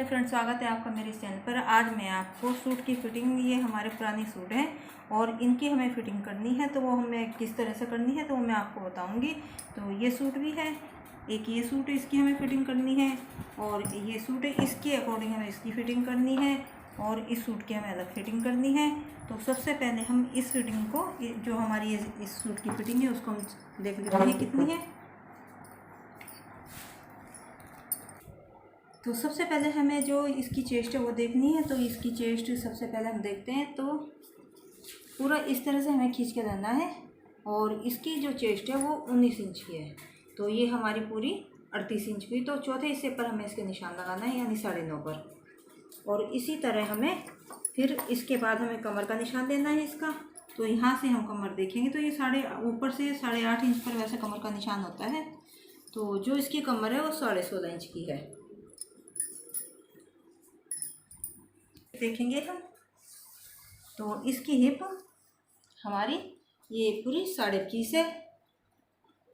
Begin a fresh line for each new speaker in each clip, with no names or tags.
Friends, स्वागत है आपका मेरे चैनल पर। आज मैं आपको सूट की फ़िटिंग, ये हमारे पुरानी सूट हैं और इनकी हमें फ़िटिंग करनी है, तो वो हमें किस तरह से करनी है तो वो मैं आपको बताऊंगी। तो ये सूट भी है, एक ये सूट है, इसकी हमें फ़िटिंग करनी है, और ये सूट है, इसके अकॉर्डिंग हमें इसकी फ़िटिंग करनी है, और इस सूट की हमें अलग फ़िटिंग करनी है। तो सबसे पहले हम इस फ़िटिंग को, जो हमारी ये इस सूट की फ़िटिंग है, उसको हम देख लेते हैं कितनी है। तो सबसे पहले हमें जो इसकी चेस्ट है वो देखनी है। तो इसकी चेस्ट सबसे पहले हम देखते हैं, तो पूरा इस तरह से हमें खींच के लेना है, और इसकी जो चेस्ट है वो 19 इंच की है। तो ये हमारी पूरी 38 इंच की। तो चौथे हिस्से पर हमें इसके निशान लगाना है, यानी 9.5 पर। और इसी तरह हमें फिर इसके बाद हमें कमर का निशान देना है इसका। तो यहाँ से हम कमर देखेंगे तो ये ऊपर से 8.5 इंच पर वैसे कमर का निशान होता है। तो जो इसकी कमर है वो 16.5 इंच की है, देखेंगे हम। तो इसकी हिप हमारी ये पूरी 21.5 है।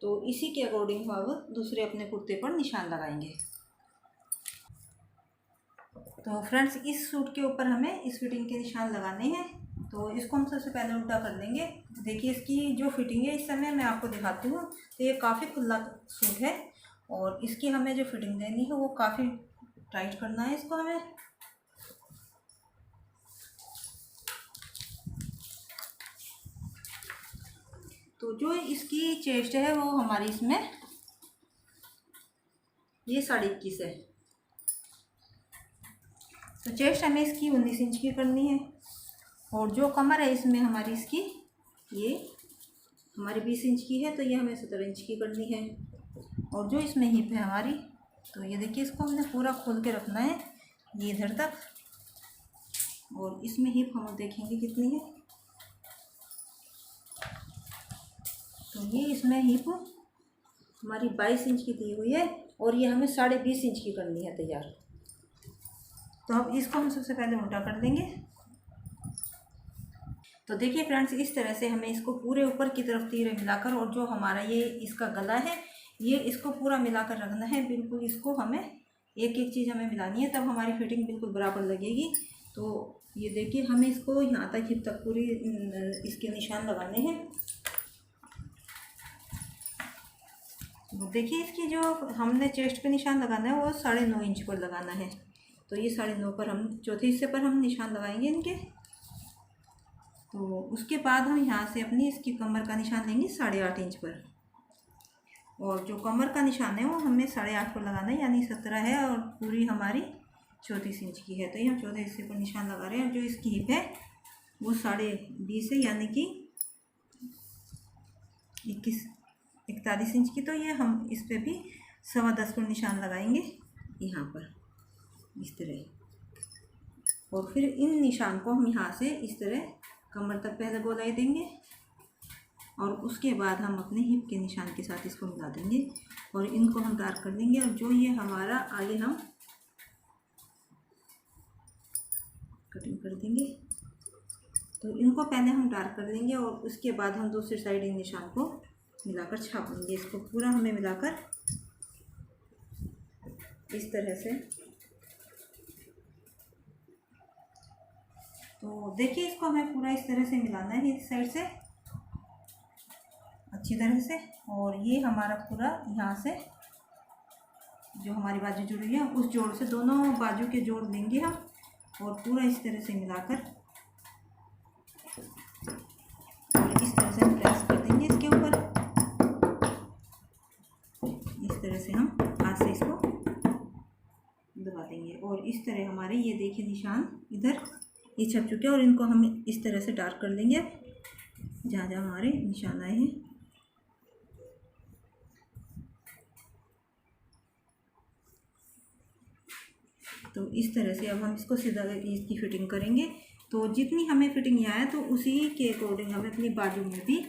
तो इसी के अकॉर्डिंग हम अब दूसरे अपने कुर्ते पर निशान लगाएंगे। तो फ्रेंड्स, इस सूट के ऊपर हमें इस फिटिंग के निशान लगाने हैं। तो इसको हम सबसे पहले उल्टा कर लेंगे। देखिए, इसकी जो फिटिंग है इस समय मैं आपको दिखाती हूँ। तो ये काफ़ी खुला सूट है, और इसकी हमें जो फिटिंग देनी है वो काफ़ी टाइट करना है इसको हमें। तो जो इसकी चेस्ट है वो हमारी इसमें ये 21.5 है। तो चेस्ट हमें इसकी 19 इंच की करनी है, और जो कमर है इसमें हमारी इसकी ये हमारी 20 इंच की है, तो ये हमें 17 इंच की करनी है। और जो इसमें हिप है हमारी, तो ये देखिए, इसको हमने पूरा खोल के रखना है ये इधर तक। और इसमें हिप हम देखेंगे कितनी है। तो ये इसमें हिप हमारी 22 इंच की दी हुई है, और ये हमें 20.5 इंच की करनी है तैयार। तो अब इसको हम सबसे पहले उल्टा कर देंगे। तो देखिए फ्रेंड्स, इस तरह से हमें इसको पूरे ऊपर की तरफ तीरे मिलाकर, और जो हमारा ये इसका गला है ये इसको पूरा मिलाकर रखना है बिल्कुल। इसको हमें एक एक चीज़ हमें मिलानी है, तब हमारी फिटिंग बिल्कुल बराबर लगेगी। तो ये देखिए, हमें इसको यहाँ तक हिप तक पूरी इसके निशान लगाने हैं। तो देखिए, इसकी जो हमने चेस्ट पे निशान लगाना है वो 9.5 इंच पर लगाना है। तो ये 9.5 पर हम चौथे हिस्से पर हम निशान लगाएंगे इनके। तो उसके बाद हम यहाँ से अपनी इसकी कमर का निशान लेंगे 8.5 इंच पर, और जो कमर का निशान है वो हमें 8.5 पर लगाना है, यानी 17 है, और पूरी हमारी 34 इंच की है। तो ये हम चौथे हिस्से पर निशान लगा रहे हैं। जो इसकी हिप है वो 20.5 है, यानी कि 41 इंच की। तो ये हम इस पर भी 10.25 पर निशान लगाएंगे यहाँ पर इस तरह। और फिर इन निशान को हम यहाँ से इस तरह कमर तक पहले गोलाई देंगे, और उसके बाद हम अपने हिप के निशान के साथ इसको मिला देंगे, और इनको हम डार्क कर देंगे। और जो ये हमारा आगे हम कटिंग कर देंगे, तो इनको पहले हम डार्क कर देंगे, और उसके बाद हम दूसरी साइड इन निशान को मिलाकर छाप देंगे। इसको पूरा हमें मिलाकर इस तरह से। तो देखिए, इसको हमें पूरा इस तरह से मिलाना है इस साइड से अच्छी तरह से। और ये हमारा पूरा यहाँ से जो हमारी बाजू जुड़ी है उस जोड़ से दोनों बाजू के जोड़ लेंगे हम, और पूरा इस तरह से मिलाकर, और इस तरह से हम प्रेस कर देंगे इसके ऊपर। इस तरह से हम हाथ से इसको दबा देंगे, और इस तरह हमारे ये देखिए निशान इधर ये छप चुके हैं। और इनको हम इस तरह से डार्क कर देंगे जहाँ जहाँ हमारे निशान आए हैं। तो इस तरह से अब हम इसको सीधा इसकी फिटिंग करेंगे। तो जितनी हमें फिटिंग यहाँ है, तो उसी के अकॉर्डिंग हमें अपनी बाजू में भी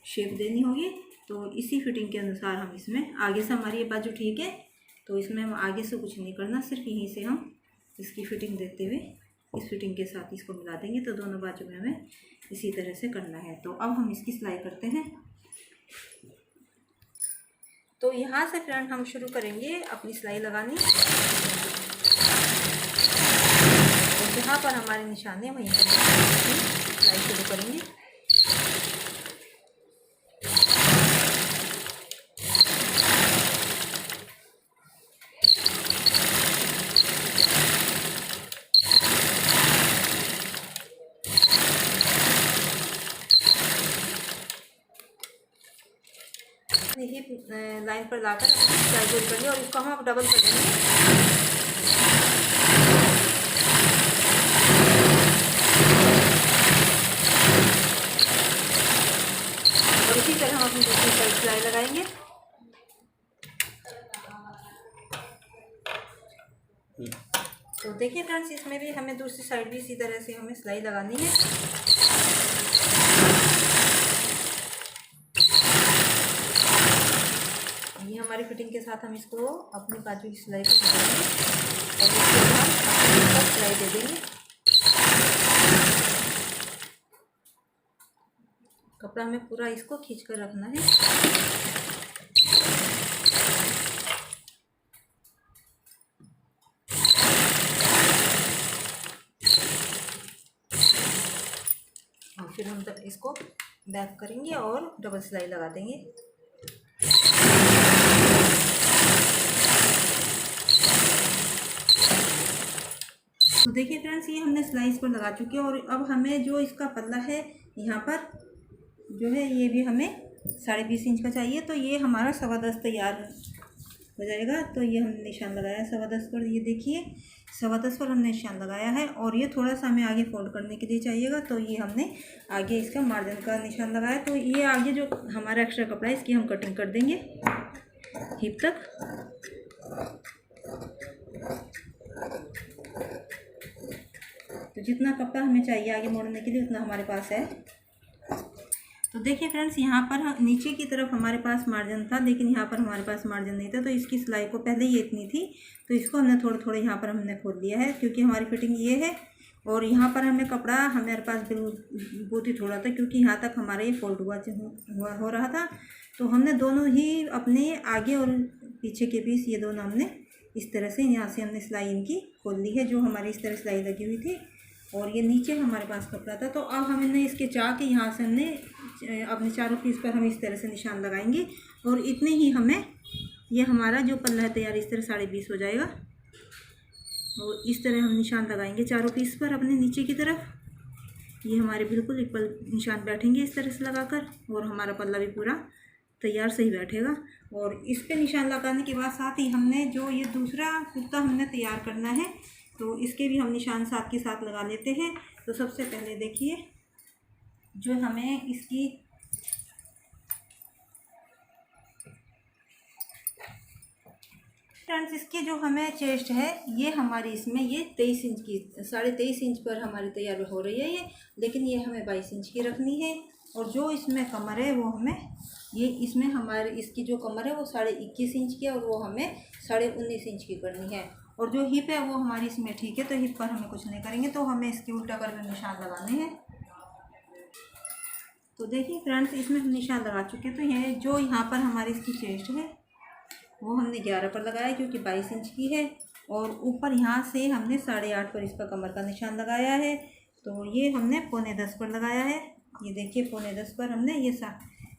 शेप देनी होगी। तो इसी फिटिंग के अनुसार हम इसमें आगे से, हमारी ये बाजू ठीक है तो इसमें हम आगे से कुछ नहीं करना, सिर्फ यहीं से हम इसकी फिटिंग देते हुए इस फिटिंग के साथ इसको मिला देंगे। तो दोनों बाजू में हमें इसी तरह से करना है। तो अब हम इसकी सिलाई करते हैं। तो यहाँ से फ्रेंड हम शुरू करेंगे अपनी सिलाई लगानी। जहाँ पर हमारे निशान है वहीं पर सिलाई शुरू करेंगे। हिप लाइन पर लाकर सिलाई गोल कर लिया और इसको हम अब डबल कर देंगे। और इसी तरह हम अपनी दूसरी साइड सिलाई लगाएंगे। तो देखिए फ्रेंड्स, इसमें भी हमें दूसरी साइड भी इसी तरह से हमें सिलाई लगानी है। ये हमारी फिटिंग के साथ हम इसको अपनी बाजू की सिलाई को लगाएंगे और इसके बाद हम सिलाई दे देंगे। कपड़ा हमें पूरा इसको खींच कर रखना है। और फिर हम तक इसको बैक करेंगे और डबल सिलाई लगा देंगे। तो देखिए फ्रेंड्स, ये हमने सिलाई इस पर लगा चुकी है और अब हमें जो इसका पल्ला है यहाँ पर जो है ये भी हमें 20.5 इंच का चाहिए। तो ये हमारा 10.25 तैयार हो जाएगा। तो ये हमने निशान लगाया 10.25 पर। ये देखिए 10.25 पर हमने निशान लगाया है और ये थोड़ा सा हमें आगे फोल्ड करने के लिए चाहिएगा। तो ये हमने आगे इसका मार्जिन का निशान लगाया। तो ये आगे जो हमारा एक्स्ट्रा कपड़ा है इसकी हम कटिंग कर देंगे हिप तक। तो जितना कपड़ा हमें चाहिए आगे मोड़ने के लिए उतना हमारे पास है। तो देखिए फ्रेंड्स, यहाँ पर नीचे की तरफ हमारे पास मार्जिन था, लेकिन यहाँ पर हमारे पास मार्जिन नहीं था। तो इसकी सिलाई को पहले ये इतनी थी, तो इसको हमने थोड़ा थोड़ा यहाँ पर हमने खोल दिया है, क्योंकि हमारी फिटिंग ये है। और यहाँ पर हमें कपड़ा हमारे पास बहुत ही थोड़ा था, क्योंकि यहाँ तक हमारा ये फोल्ड हो रहा था। तो हमने दोनों ही अपने आगे और पीछे के पीस ये दोनों हमने इस तरह से यहाँ से हमने सिलाई इनकी खोल ली है, जो हमारी इस तरह सिलाई लगी हुई थी। और ये नीचे हमारे पास कपड़ा था। तो अब हमने इसके चाह के यहाँ से हमने अपने चारों पीस पर हम इस तरह से निशान लगाएंगे और इतने ही हमें ये हमारा जो पल्ला है तैयार इस तरह 20.5 हो जाएगा। और इस तरह हम निशान लगाएंगे चारों पीस पर अपने नीचे की तरफ। ये हमारे बिल्कुल इक्वल निशान बैठेंगे इस तरह से लगाकर, और हमारा पल्ला भी पूरा तैयार सही बैठेगा। और इस पे निशान लगाने के बाद साथ ही हमने जो ये दूसरा कुर्ता हमने तैयार करना है, तो इसके भी हम निशान साथ के साथ लगा लेते हैं। तो सबसे पहले देखिए, जो हमें इसकी फ्रेंड्स इसकी जो हमें चेस्ट है ये हमारी इसमें ये 23 इंच की 23.5 इंच पर हमारी तैयार हो रही है ये, लेकिन ये हमें 22 इंच की रखनी है। और जो इसमें कमर है वो हमें ये इसमें हमारे इसकी जो कमर है वो 21.5 इंच की है और वो हमें 19.5 इंच की करनी है। और जो हिप है वो हमारी इसमें ठीक है, तो हिप पर हमें कुछ नहीं करेंगे, तो हमें इसकी उल्टा करके निशान लगाने हैं। तो देखिए फ्रेंड्स, इसमें हम निशान लगा चुके हैं। तो ये जो यहाँ पर हमारी इसकी चेस्ट है वो हमने 11 पर लगाया, क्योंकि 22 इंच की है। और ऊपर यहाँ से हमने 8.5 पर इसका कमर का निशान लगाया है। तो ये हमने 9.25 पर लगाया है। ये देखिए 9.25 पर हमने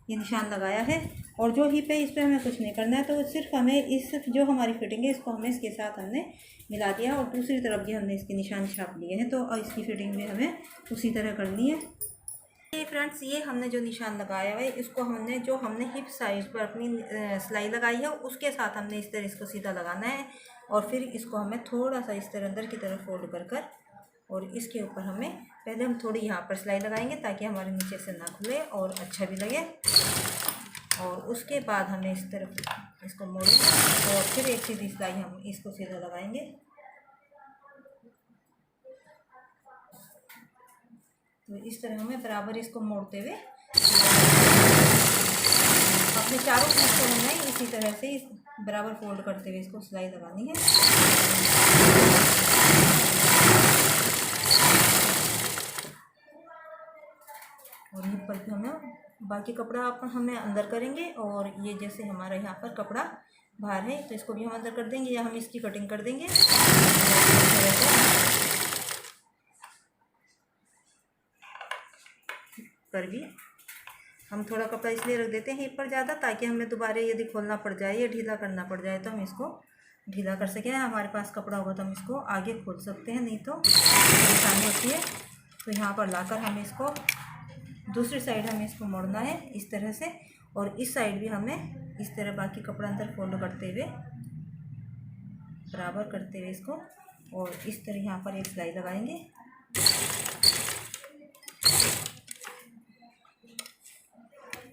ये निशान लगाया है। और जो हिप है इस पर हमें कुछ नहीं करना है, तो सिर्फ हमें इस जो हमारी फिटिंग है इसको हमें इसके साथ हमने मिला दिया और दूसरी तरफ भी हमने इसके निशान छाप लिए हैं। तो इसकी फिटिंग भी हमें उसी तरह करनी है। ये फ्रेंड्स, ये हमने जो निशान लगाया है इसको हमने हिप साइज पर अपनी सिलाई लगाई है उसके साथ हमने इस तरह इसको सीधा लगाना है। और फिर इसको हमें थोड़ा सा इस तरह अंदर की तरफ फोल्ड कर और इसके ऊपर हमें पहले हम थोड़ी यहाँ पर सिलाई लगाएंगे ताकि हमारे नीचे से ना खुले और अच्छा भी लगे। और उसके बाद हमें इस तरफ इसको मोड़ेंगे और फिर एक सीधी सिलाई हम इसको सीधा लगाएंगे। तो इस तरह हमें बराबर इसको मोड़ते हुए अपने चारों पीस को हमें इसी तरह से बराबर फोल्ड करते हुए इसको सिलाई लगानी है। और ये पर हमें बाकी कपड़ा हमें अंदर करेंगे और ये जैसे हमारा यहाँ पर कपड़ा बाहर है तो इसको भी हम अंदर कर देंगे या हम इसकी कटिंग कर देंगे। पर भी हम थोड़ा कपड़ा इसलिए रख देते हैं हिप पर ज़्यादा, ताकि हमें दोबारा यदि खोलना पड़ जाए या ढीला करना पड़ जाए तो हम इसको ढीला कर सकें। हमारे पास कपड़ा होगा तो हम इसको आगे खोल सकते हैं, नहीं तो परेशानी होती है। तो यहाँ पर लाकर हमें इसको दूसरी साइड हमें इसको मोड़ना है इस तरह से, और इस साइड भी हमें इस तरह बाकी कपड़ा अंदर फोल्ड करते हुए बराबर करते हुए इसको, और इस तरह यहाँ पर एक सिलाई लगाएंगे।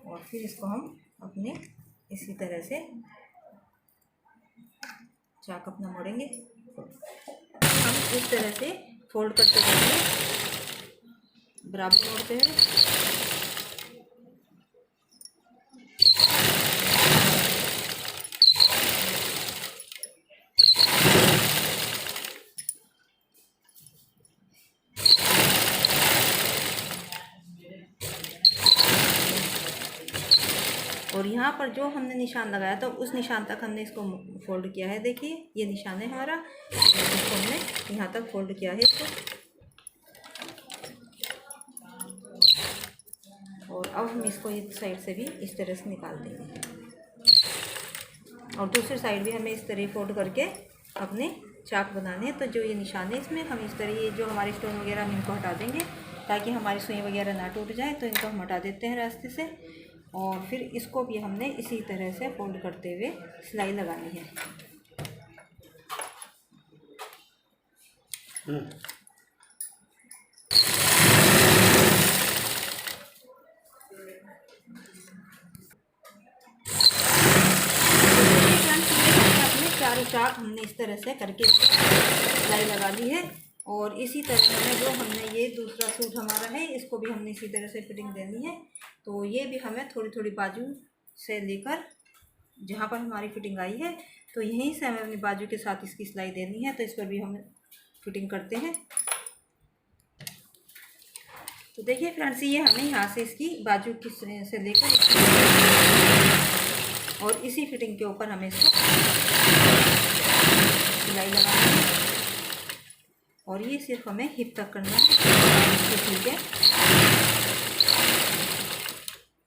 और फिर इसको हम अपने इसी तरह से चाक अपना मोड़ेंगे। हम इस तरह से फोल्ड करते जाएंगे बराबर मोड़ते हुए। और यहाँ पर जो हमने निशान लगाया था उस निशान तक हमने इसको फोल्ड किया है। देखिए ये निशान है हमारा, इसको हमने यहाँ तक फोल्ड किया है इसको। और अब हम इसको इस साइड से भी इस तरह से निकाल देंगे, और दूसरी साइड भी हमें इस तरह फोल्ड करके अपने चाक बनाने हैं। तो जो ये निशान है इसमें हम इस तरह, ये जो हमारे स्टोन वगैरह हम इनको हटा देंगे ताकि हमारी सुई वगैरह ना टूट जाए। तो इनको हम हटा देते हैं रास्ते से, और फिर इसको भी हमने इसी तरह से फोल्ड करते हुए सिलाई लगानी है। अपने चारों चाक हमने इस तरह से करके सिलाई लगा ली है। और इसी तरह हमें जो हमने ये दूसरा सूट हमारा है इसको भी हमने इसी तरह से फिटिंग देनी है। तो ये भी हमें थोड़ी थोड़ी बाजू से लेकर जहाँ पर हमारी फिटिंग आई है तो यहीं से हमें अपनी बाजू के साथ इसकी सिलाई देनी है। तो इस पर भी हम फिटिंग करते हैं। तो देखिए फ्रेंड्स, ये हमें यहाँ से इसकी बाजू की से लेकर और इसी फिटिंग के ऊपर हमें इसको सिलाई लगानी है। और ये सिर्फ हमें हिप तक करना है, ठीक है।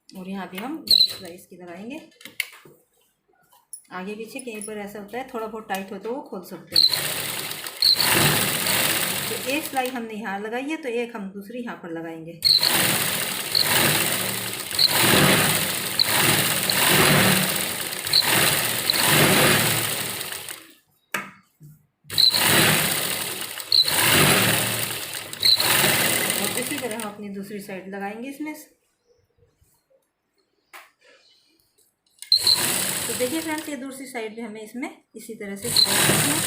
और यहाँ भी हम डबल सिलाई इसकी लगाएंगे। आगे पीछे कहीं पर ऐसा होता है थोड़ा बहुत टाइट हो तो वो खोल सकते हैं। तो एक सिलाई हमने यहाँ लगाई है तो एक हम दूसरी यहाँ पर लगाएंगे। और इसी तरह हम अपनी दूसरी साइड लगाएंगे इसमें। तो देखिए फ्रेंड्स, ये दूसरी साइड भी हमें इसमें इसी तरह से करनी है।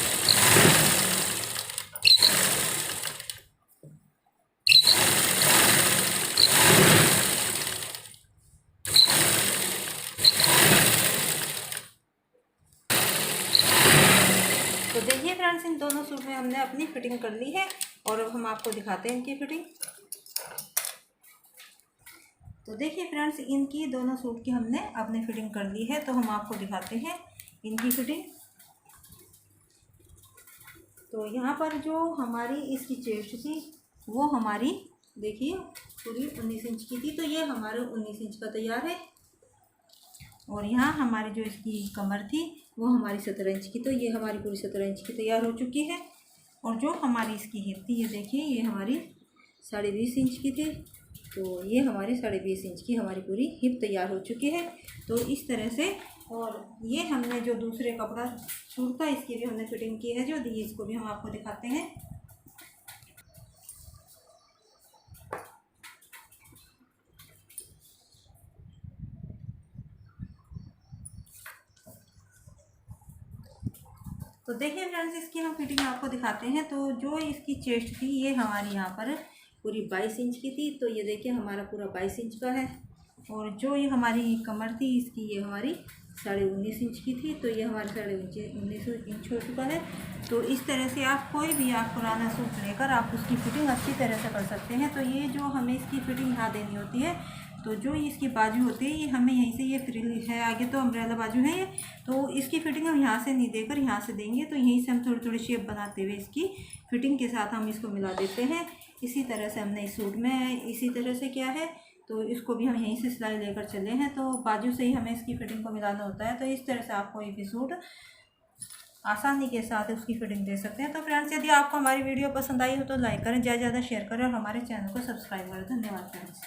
तो देखिए फ्रेंड्स, इन दोनों सूट में हमने अपनी फिटिंग कर ली है और अब हम आपको दिखाते हैं इनकी फिटिंग। तो देखिए फ्रेंड्स, इनकी दोनों सूट की हमने अपनी फिटिंग कर ली है। तो हम आपको दिखाते हैं इनकी फिटिंग। तो यहाँ पर जो हमारी इसकी चेस्ट थी वो हमारी देखिए पूरी 19 इंच की थी। तो ये हमारे 19 इंच का तैयार है। और यहाँ हमारी जो इसकी कमर थी वो हमारी 17 इंच की। तो ये हमारी पूरी 17 इंच की तैयार हो चुकी है। और जो हमारी इसकी हिप थी, ये देखिए ये हमारी 20.5 इंच की थी। तो ये हमारी 20.5 इंच की हमारी पूरी हिप तैयार हो चुकी है। तो इस तरह से, और ये हमने जो दूसरे कपड़ा सूट था इसकी भी हमने फिटिंग की है जो दी, इसको भी हम आपको दिखाते हैं। तो देखिए फ्रेंड्स, इसकी हम फिटिंग आपको दिखाते हैं। तो जो इसकी चेस्ट थी ये हमारी यहाँ पर पूरी 22 इंच की थी। तो ये देखिए हमारा पूरा 22 इंच का है। और जो ये हमारी कमर थी इसकी, ये हमारी 19.5 इंच की थी। तो ये हमारा 19.5 इंच हो चुका है। तो इस तरह से आप कोई भी आप पुराना सूट लेकर आप उसकी फिटिंग अच्छी तरह से कर सकते हैं। तो ये जो हमें इसकी फिटिंग यहाँ देनी होती है, तो जो इसकी बाजू होती है ये हमें यहीं से, ये फ्रिल है आगे तो अम्ब्रेला बाजू है ये, तो इसकी फिटिंग हम यहाँ से नहीं देकर यहाँ से देंगे। तो यहीं से हम थोड़ी थोड़ी शेप बनाते हुए इसकी फिटिंग के साथ हम इसको मिला देते हैं। इसी तरह से हमने इस सूट में इसी तरह से किया है। तो इसको भी हम यहीं से सिलाई लेकर चले हैं, तो बाजू से ही हमें इसकी फिटिंग को मिलाना होता है। तो इस तरह से आप कोई भी सूट आसानी के साथ उसकी फिटिंग दे सकते हैं। तो फ्रेंड्स, यदि आपको हमारी वीडियो पसंद आई हो तो लाइक करें, ज़्यादा से ज़्यादा शेयर करें और हमारे चैनल को सब्सक्राइब करें। धन्यवाद फ्रेंड्स।